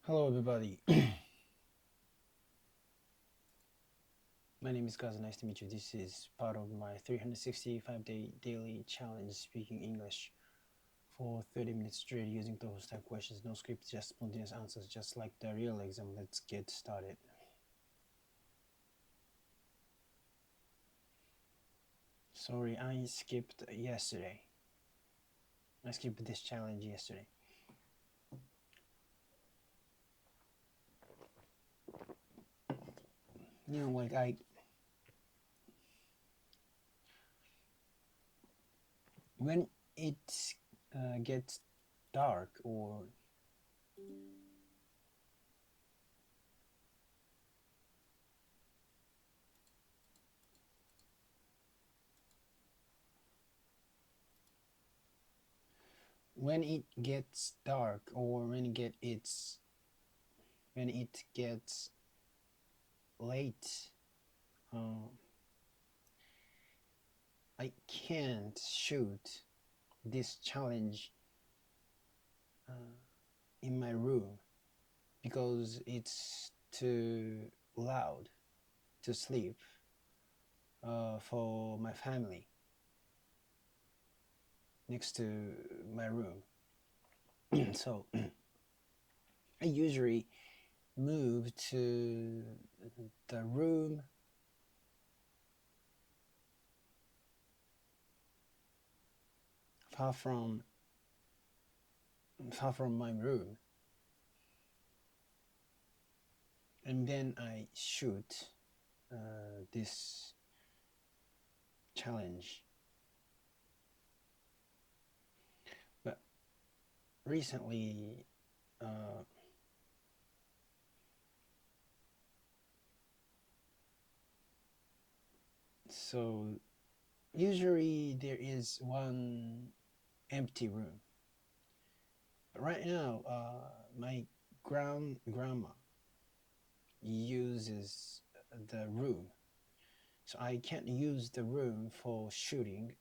Hello, everybody. My name is Gaza. Nice to meet you. This is part of my 365-day daily challenge speaking English for 30 minutes straight using those type questions. No script, just spontaneous answers, just like the real exam. Let's get started. Sorry, I skipped yesterday. I skipped this challenge yesterday. You know, like when it gets dark or when it gets dark or when it gets late, I can't shoot this challenge in my room because it's too loud to sleep for my family next to my room. So I usually move to the room far from my room, and then I shoot this challenge. But recently, so usually there is one empty room. But right now, my grandma uses the room, so I can't use the room for shooting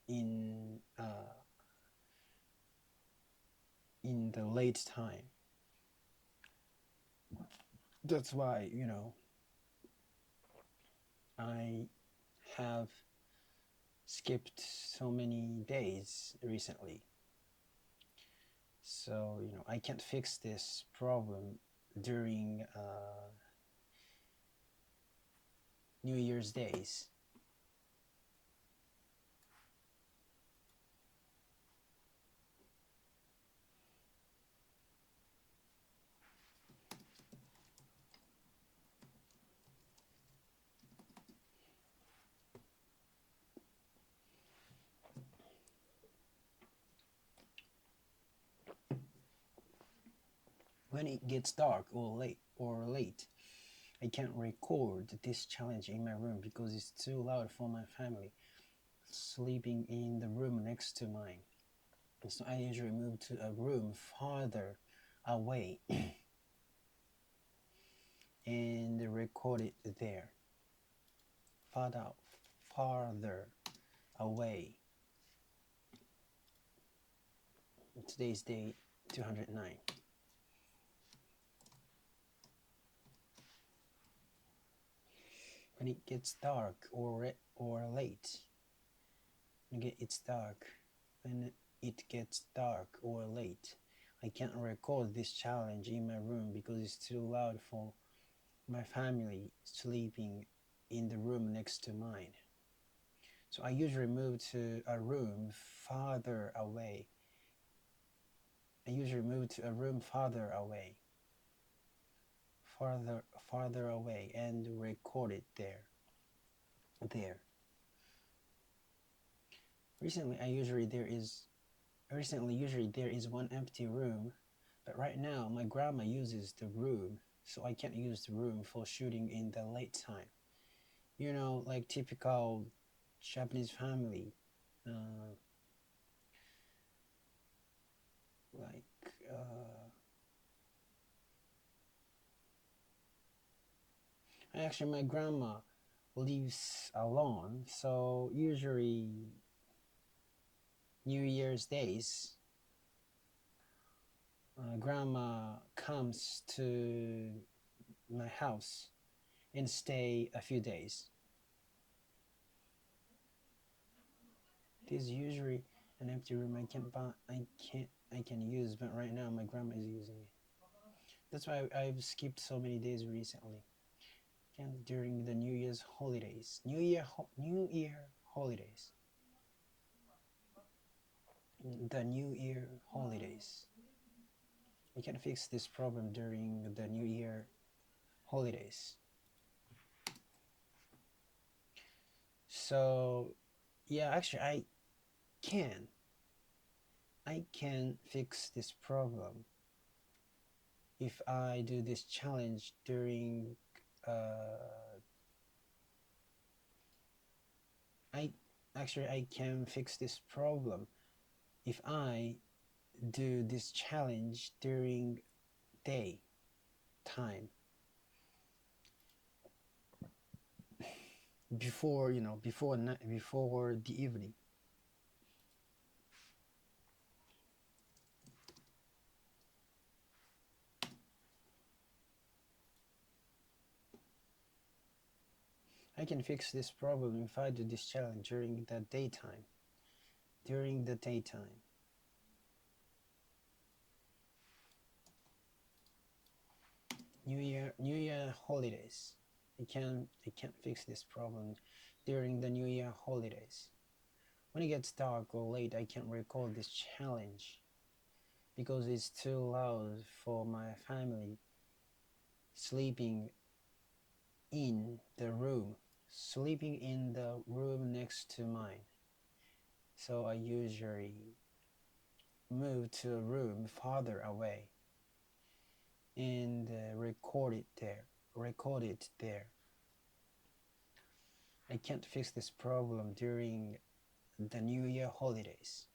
in the late time. That's why, I have skipped so many days recently. So, I can't fix this problem during New Year's days. When it gets dark or late, I can't record this challenge in my room because it's too loud for my family sleeping in the room next to mine. So I usually move to a room farther away and record it there. Farther away. Today's day 209. When it gets dark or late, when it gets dark or late, I can't record this challenge in my room because it's too loud for my family sleeping in the room next to mine. So I usually move to a room farther away. Farther away and record it there. Recently usually there is one empty room, but right now my grandma uses the room, so I can't use the room for shooting in the late time. Like typical Japanese family, actually my grandma lives alone, so usually New Year's days grandma comes to my house and stay a few days. It is usually an empty room I can use, but right now my grandma is using it. That's why I've skipped so many days recently. And during the New Year's holidays, New Year holidays, the New Year holidays. I can fix this problem during the New Year holidays. So yeah, actually can I can fix this problem if I do this challenge during I I can fix this problem if I do this challenge during day time, before before the evening. I can fix this problem if I do this challenge during the daytime. During the daytime. New Year holidays. I can't fix this problem during the New Year holidays. When it gets dark or late, I can't record this challenge because it's too loud for my family sleeping in the room, sleeping in the room next to mine. So I usually move to a room farther away and record it there. Record it there. I can't fix this problem during the New Year holidays.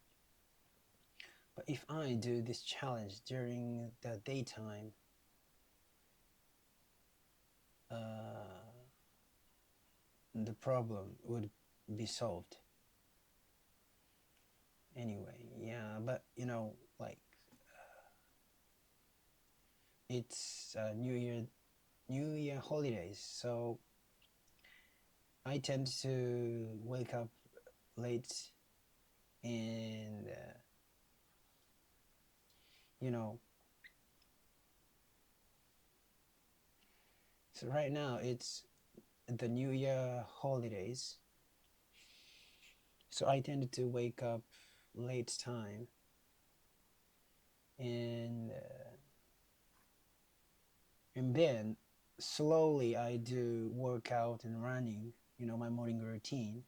But if I do this challenge during the daytime, the problem would be solved. Anyway, yeah, but like it's New Year holidays, so I tend to wake up late and you know. So right now it's the New Year holidays, so I tend to wake up late time and then slowly I do workout and running, my morning routine.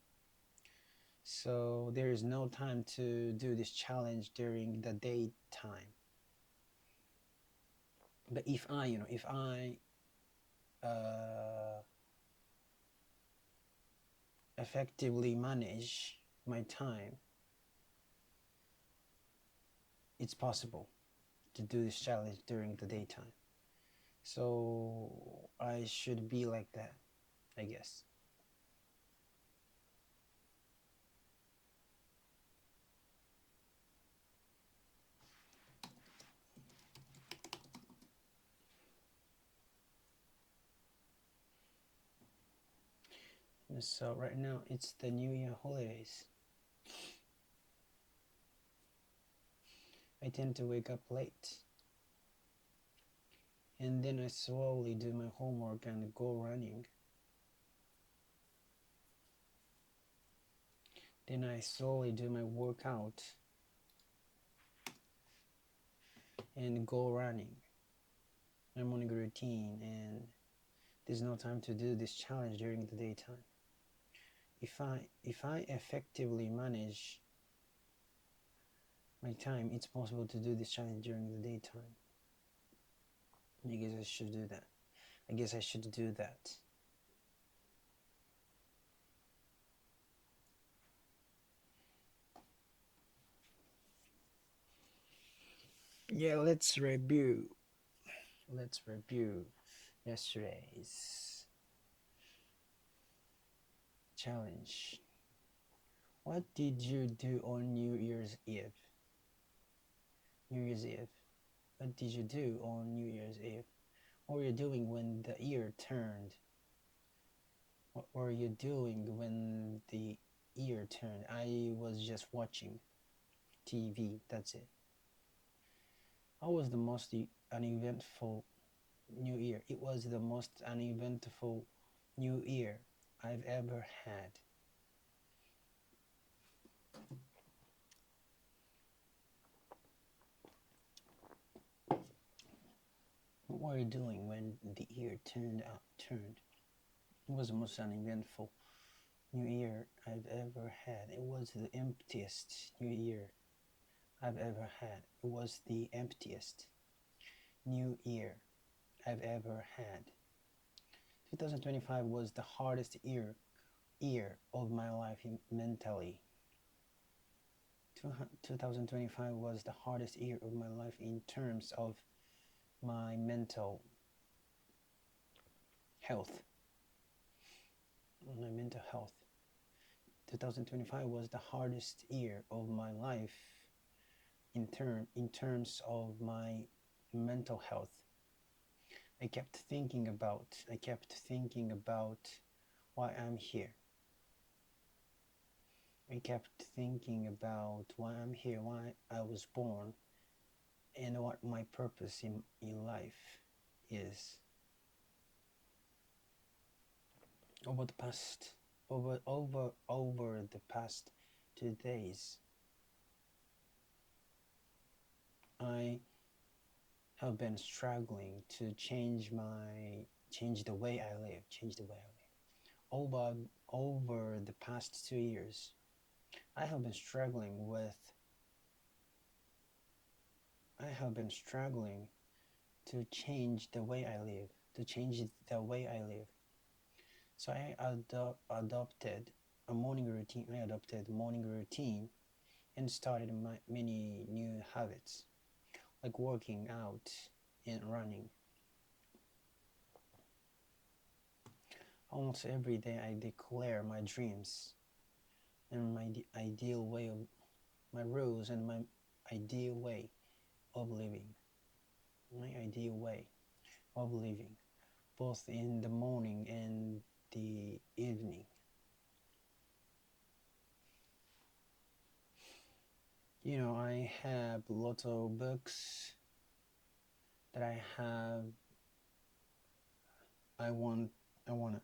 So there is no time to do this challenge during the daytime. But if I uh, effectively manage my time, it's possible to do this challenge during the daytime. So I should be like that, I guess. So right now it's the New Year holidays. I tend to wake up late. And then I slowly do my homework and go running. Then I slowly do my workout and go running. My morning routine, and there's no time to do this challenge during the daytime. If I effectively manage my time, it's possible to do this challenge during the daytime. I guess I should do that. I guess I should do that. Yeah, let's review. Let's review yesterday's challenge. What did you do on New Year's Eve? New Year's Eve. What did you do on New Year's Eve? What were you doing when the year turned? What were you doing when the year turned? I was just watching TV, that's it. How was the most uneventful New Year? It was the most uneventful New Year I've ever had. What were you doing when the year turned? It was the most uneventful New Year I've ever had. It was the emptiest New Year I've ever had. It was the emptiest New Year I've ever had. 2025 was the hardest year of my life mentally. 2025 was the hardest year of my life in terms of my mental health. My mental health. 2025 was the hardest year of my life in terms of my mental health. I kept thinking about why I'm here. I kept thinking about why I'm here, why I was born, and what my purpose in life is. Over the past 2 days, I have been struggling to change the way I live. Over the past 2 years, I have been struggling to change the way I live. So I adopted a morning routine. And started many new habits, like working out and running. Almost every day I declare my dreams and my rules and my ideal way of living. Both in the morning and the evening. I have a lot of books that I want to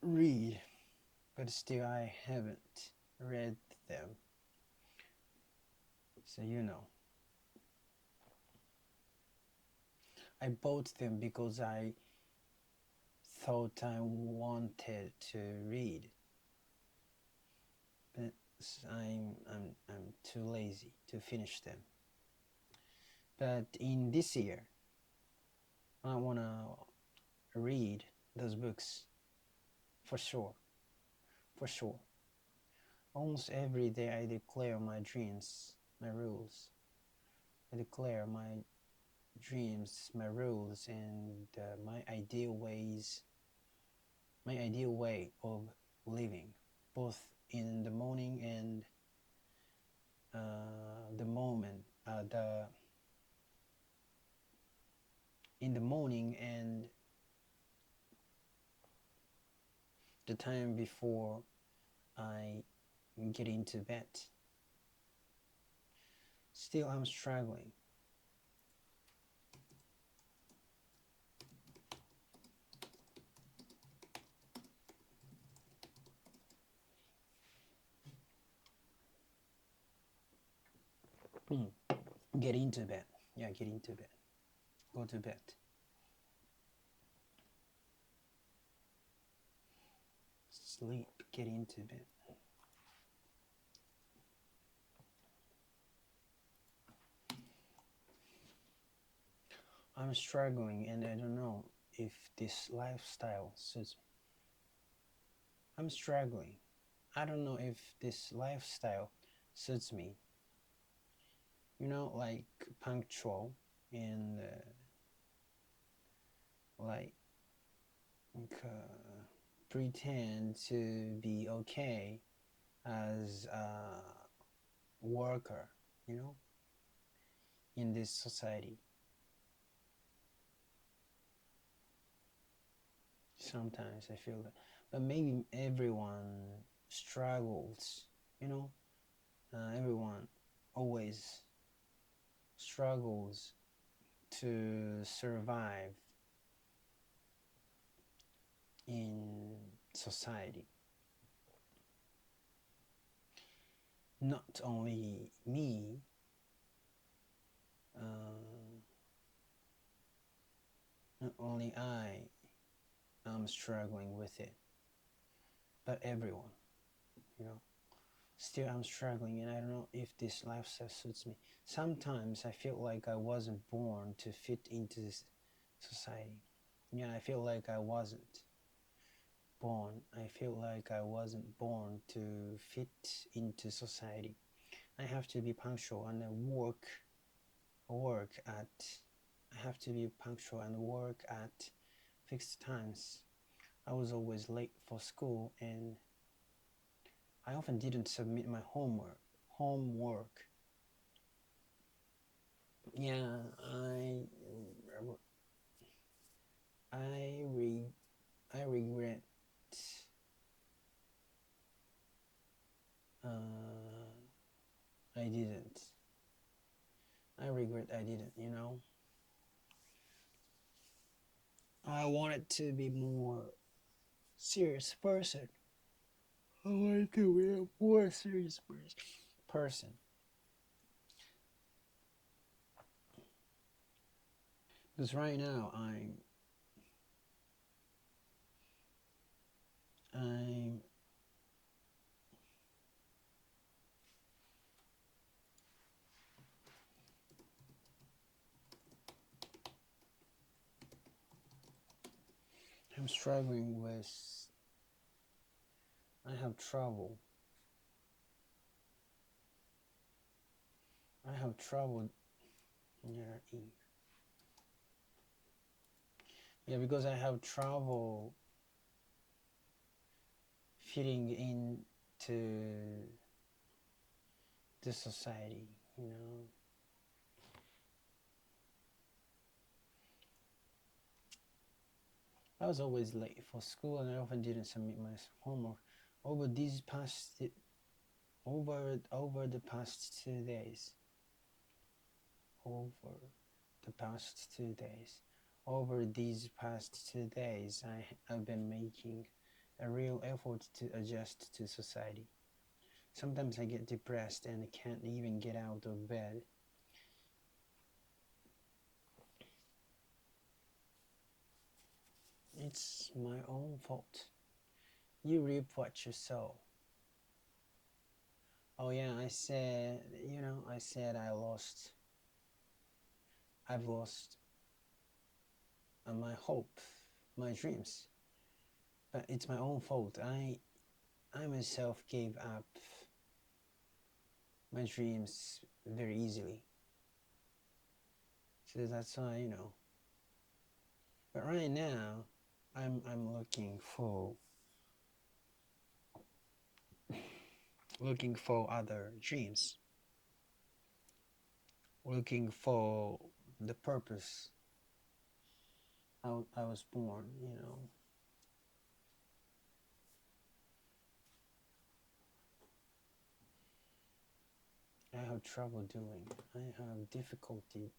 read, but still I haven't read them. So I bought them because I thought I wanted to read, but I'm too lazy to finish them. But in this year, I wanna read those books for sure. Almost every day I declare my dreams, my rules. I declare my dreams, my rules, and my ideal way of living, both in the morning and in the morning and the time before I get into bed. Still, I'm struggling. Get into bed. Yeah, get into bed. Go to bed. Sleep. Get into bed. I'm struggling and I don't know if this lifestyle suits me. I'm struggling. I don't know if this lifestyle suits me. Like punctual and pretend to be okay as a worker, in this society. Sometimes I feel that, but maybe everyone struggles, you know. Everyone always struggles to survive in society. Not only me, uh, not only I am struggling with it, but everyone, you know. Still, I'm struggling, and I don't know if this lifestyle suits me. Sometimes I feel like I wasn't born to fit into this society. Yeah, I feel like I wasn't born. I feel like I wasn't born to fit into society. I have to be punctual and work at. I have to be punctual and work at fixed times. I was always late for school, and I often didn't submit my homework. Yeah, I re I regret I didn't. I regret I didn't, you know. I wanted to be more serious person. I wanted to be a more serious person. Because right now I'm I'm struggling with I have trouble. I have trouble yeah, yeah, because I have trouble fitting into the society, you know. I was always late for school, and I often didn't submit my homework. Over these past over the past 2 days, over the past 2 days, over these past 2 days, I've been making a real effort to adjust to society. Sometimes I get depressed and I can't even get out of bed. It's my own fault. You reap what you sow. Oh yeah, I said I've lost my hope, my dreams. But it's my own fault. I myself gave up my dreams very easily. So that's why, you know. But right now, I'm looking for other dreams, looking for the purpose I was born, you know. I have trouble doing. I have difficulty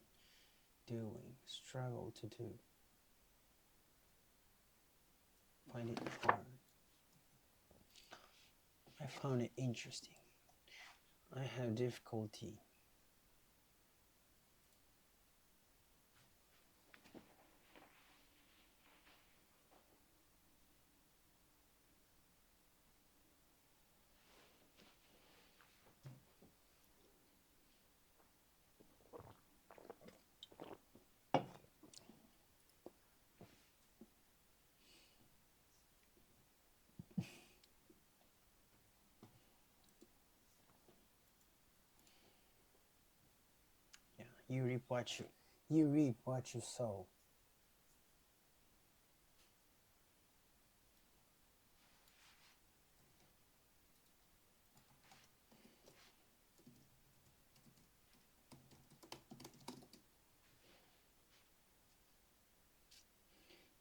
doing, struggle to do, find it hard. I found it interesting. I have difficulty. Yeah, you reap what you sow.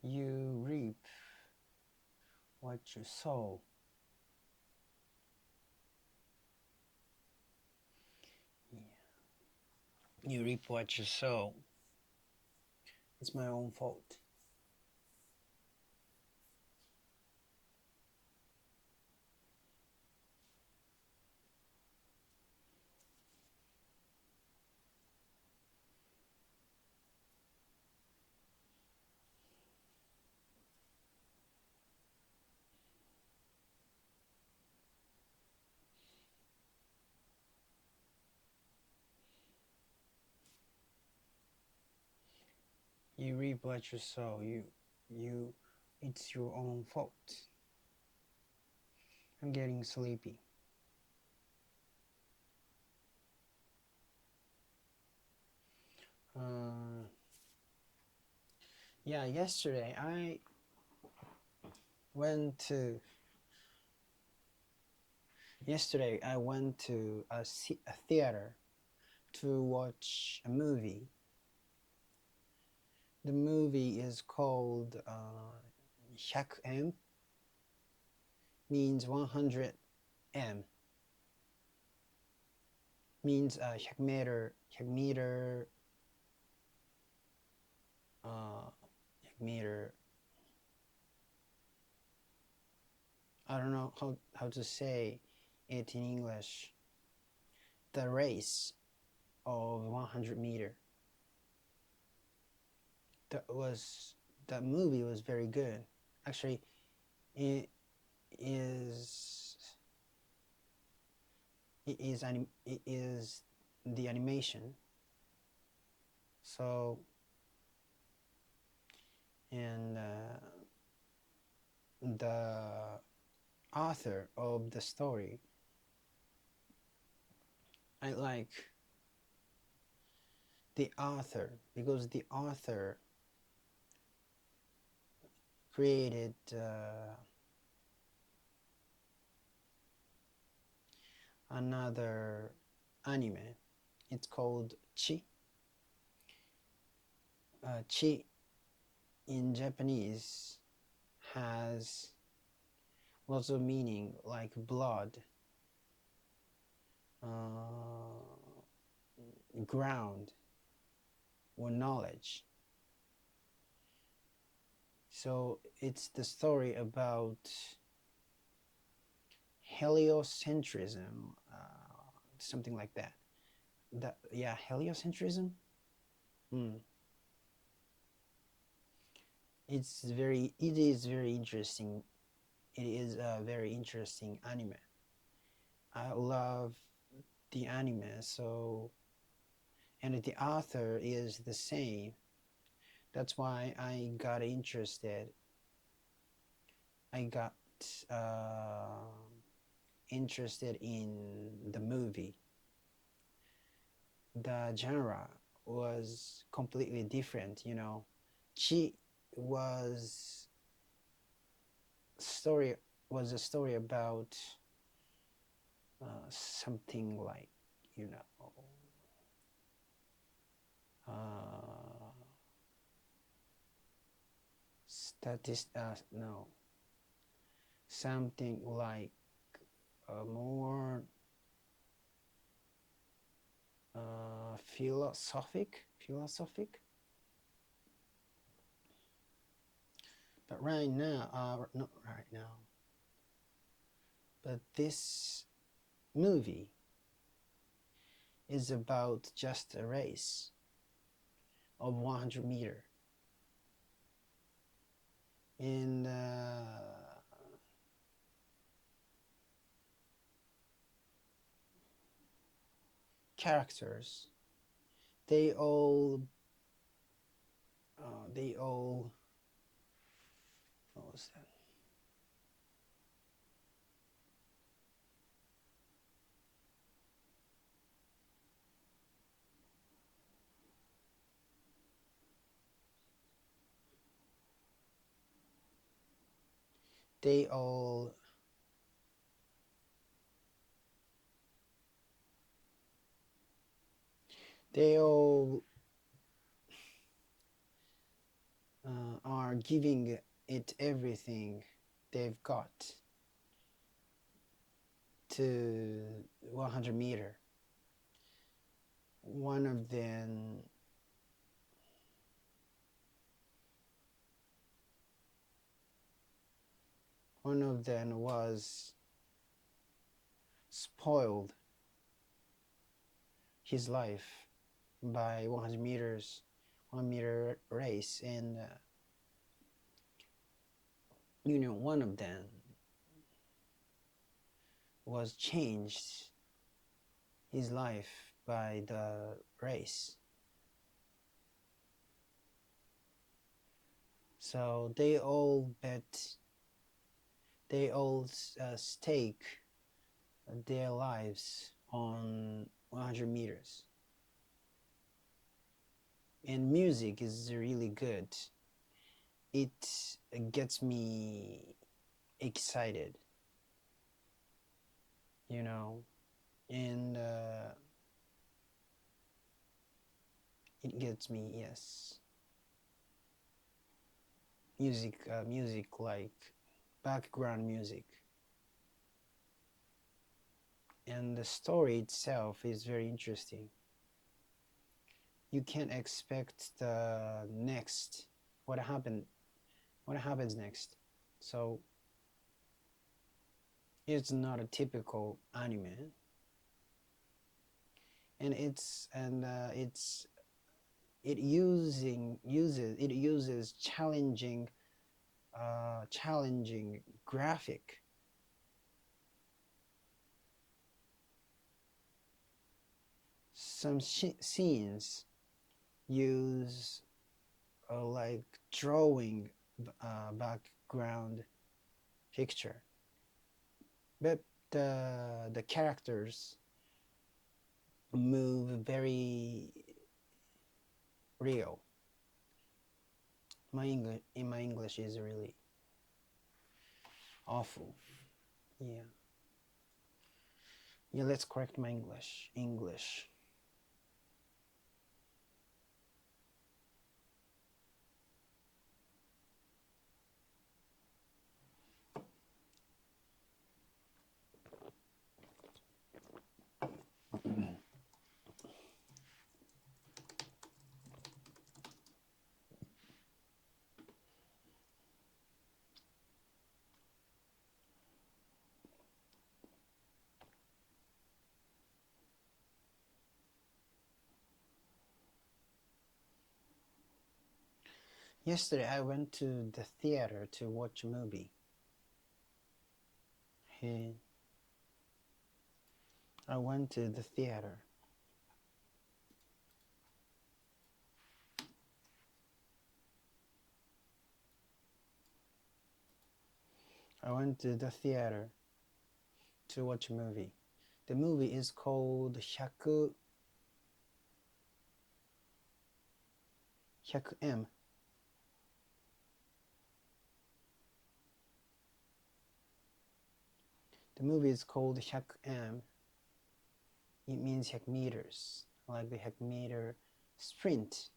You reap what you sow. You reap what you sow. It's my own fault. You reap what you sow. You, it's your own fault. I'm getting sleepy. Uh, yeah, yesterday went to I went to a theater to watch a movie. The movie is called Hyaku-em, means 100 m, means 100 meter, 100 meter. I don't know how to say it in English. The race of 100 meter. That movie was very good. Actually, it is it is the animation. So and the author of the story, I like the author because the author created another anime. It's called Chi. Chi in Japanese has lots of meaning like blood, ground, or knowledge. So it's the story about heliocentrism, something like that. Yeah, heliocentrism. Mm. It is very interesting. It is a very interesting anime. I love the anime, so and the author is the same. That's why I got interested. I got uh, interested in the movie. The genre was completely different, you know. Chi was story was a story about something like, you know, no, something like more philosophic. But right now, not right now, but this movie is about just a race of 100 meter, and characters, they all they all what was that? They all they all are are giving it everything they've got to 100-meter. One of them was spoiled his life by 100 meters, 1 meter race, and one of them was changed his life by the race. So they all stake their lives on 100 meters. And music is really good. It gets me excited, and it gets me, yes. Music like background music. And the story itself is very interesting. You can't expect the next, what happens next. So it's not a typical anime, and it uses challenging graphic. Some scenes use like drawing background picture, but the characters move very real. My English is really awful. Yeah, let's correct my English. Yesterday I went to the theater to watch a movie. I went to the theater. I went to the theater to watch a movie. The movie is called Hyaku-em. The movie is called Hyaku-em. It means 100 meters, like the 100-meter sprint.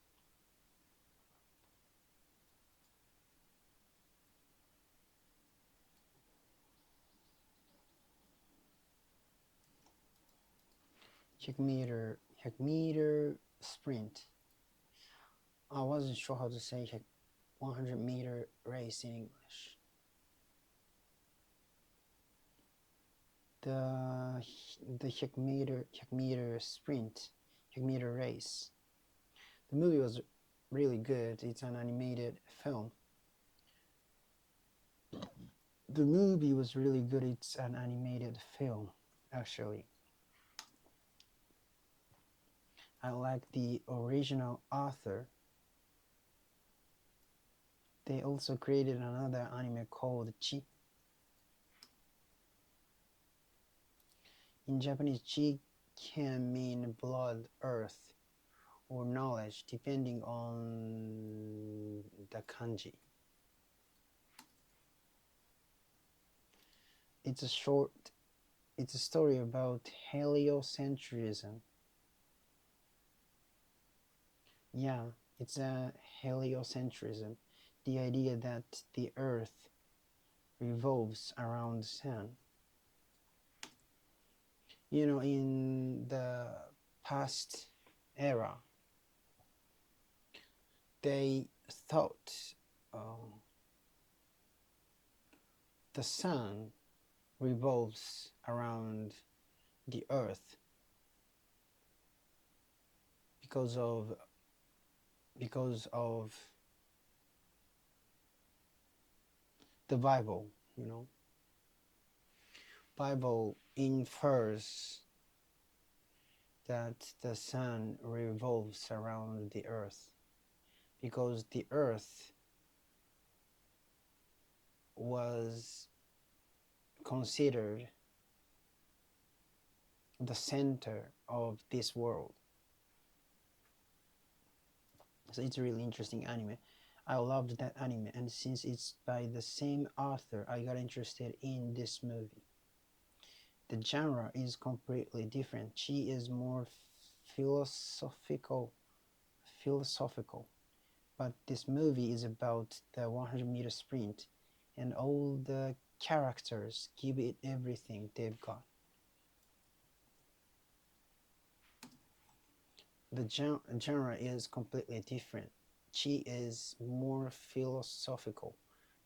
Hyaku-meter sprint. I wasn't sure how to say 100-meter race in English. The 100-meter sprint, 100-meter race. The movie was really good. It's an animated film. The movie was really good. It's an animated film, actually. I like the original author. They also created another anime called Chi. In Japanese, Chi can mean blood, earth, or knowledge, depending on the kanji. It's a story about heliocentrism. Yeah, it's a heliocentrism. the idea that the earth revolves around the sun. You know, in the past era, they thought the sun revolves around the earth because of because of the Bible, you know. Bible infers that the sun revolves around the earth because the earth was considered the center of this world. So it's a really interesting anime. I loved that anime, and since it's by the same author, I got interested in this movie. The genre is completely different. She is more philosophical, philosophical, but this movie is about the 100-meter sprint, and all the characters give it everything they've got. The genre is completely different. She is more philosophical,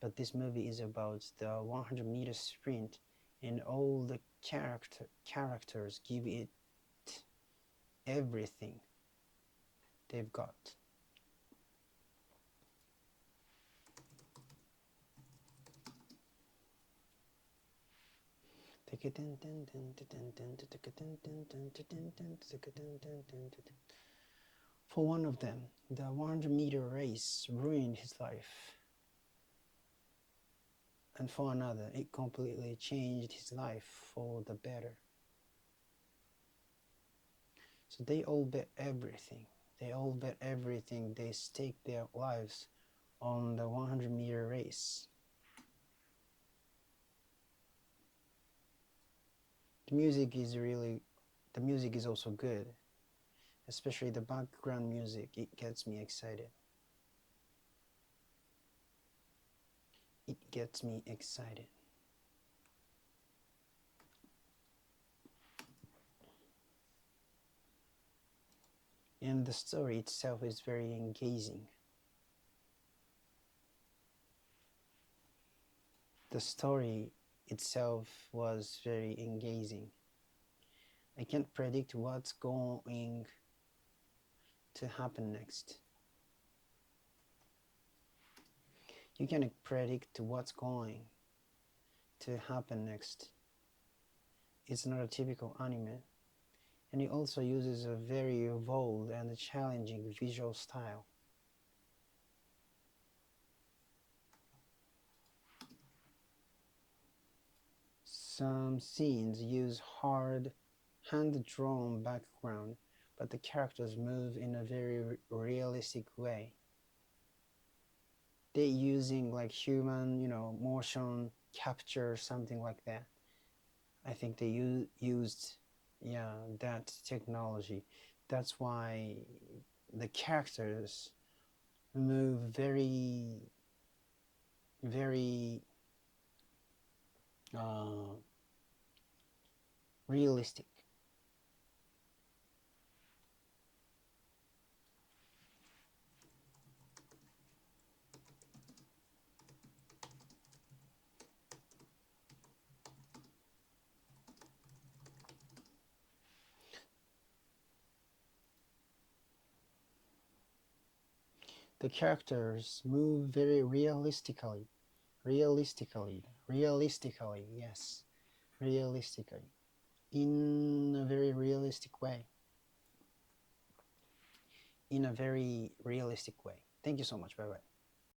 but this movie is about the 100-meter sprint, and all the characters give it everything they've got. For one of them, the 100-meter race ruined his life, and for another, it completely changed his life for the better. So they all bet everything. They all bet everything. They stake their lives on the 100-meter race. The music is also good, especially the background music. It gets me excited. It gets me excited. And the story itself is very engaging. The story itself was very engaging. I can't predict what's going to happen next. You can predict what's going to happen next. It's not a typical anime, and it also uses a very evolved and challenging visual style. Some scenes use hard, hand-drawn background, but the characters move in a very realistic way. They're using like human, motion capture, something like that. I think they used, that technology. That's why the characters move very, very realistic. The characters move very realistically, yes, realistically, in a very realistic way. In a very realistic way. Thank you so much. Bye bye.